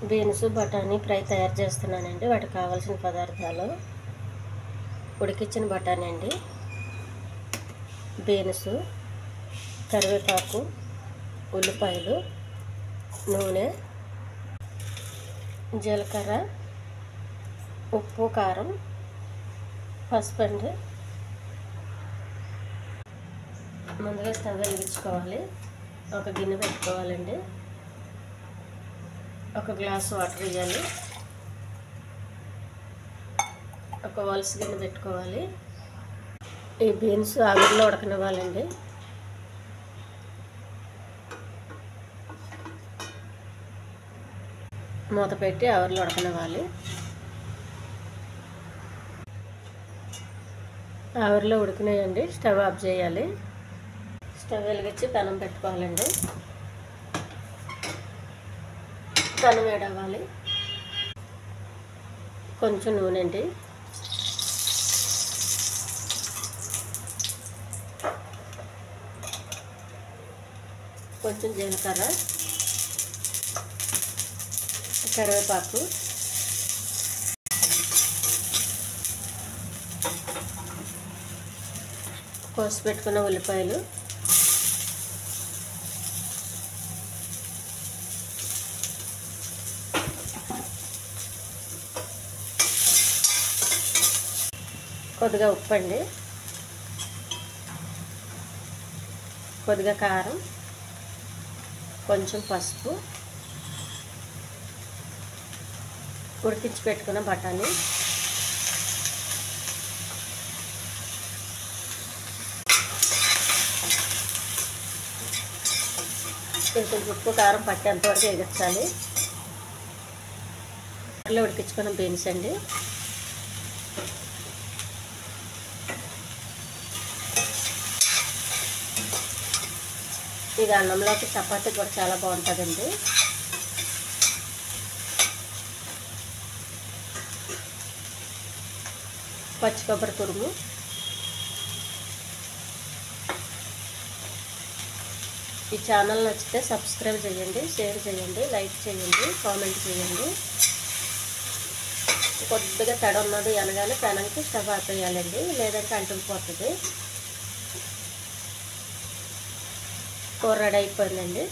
Beans బఠానీ fry తయారు చేస్తున్నానండి. వాటికి కావాల్సిన పదార్థాలు: ఉడికించిన బఠానీ అండి, బీన్స్, కరివేపాకు, ఉల్లిపాయలు, నూనె, జీలకర్ర, ఉప్పు, కారం, పసుపు అండి. ముందుగా స్టవ్ వెలిగించుకోవాలి. ఒక గిన్నె పెట్టుకోవాలండి. ఒక గ్లాసు వాటర్ వేయాలి. ఒక వలస గిన్నె పెట్టుకోవాలి. ఈ బీన్స్ ఆవిరిలో ఉడకనివ్వాలండి. మూత పెట్టి ఆవిరిలో ఉడకనివ్వాలి. ఆవిరిలో ఉడికినాయండి. స్టవ్ ఆఫ్ చేయాలి. స్టవ్ వెలిగించి పెనం పెట్టుకోవాలండి. పెనం వేడవ్వాలి. కొంచెం నూనె అండి, కొంచెం జీలకర్ర, కరివేపాకు, కోసి పెట్టుకున్న ఉల్లిపాయలు, కొద్దిగా ఉప్పు అండి, కొద్దిగా కారం, కొంచెం పసుపు, ఉడికించి పెట్టుకున్న బఠానీ, కొంచెం ఉప్పు కారం పట్టేంతవరకు వేగించాలి. ఉడికించుకున్న బీన్స్ అండి, ఇది అన్నంలోకి చపాతీ కూడా చాలా బాగుంటుందండి. పచ్చి కొబ్బరి తురుము, ఈ ఛానల్ నచ్చితే సబ్స్క్రైబ్ చేయండి, షేర్ చేయండి, లైక్ చేయండి, కామెంట్ చేయండి. కొద్దిగా తడ ఉన్నది అనగానే పెనంకి స్టవ్ ఆపేయాలండి, లేదంటే అంటుకుపోతుంది. కూర రెడీ అయిపోయిందండి.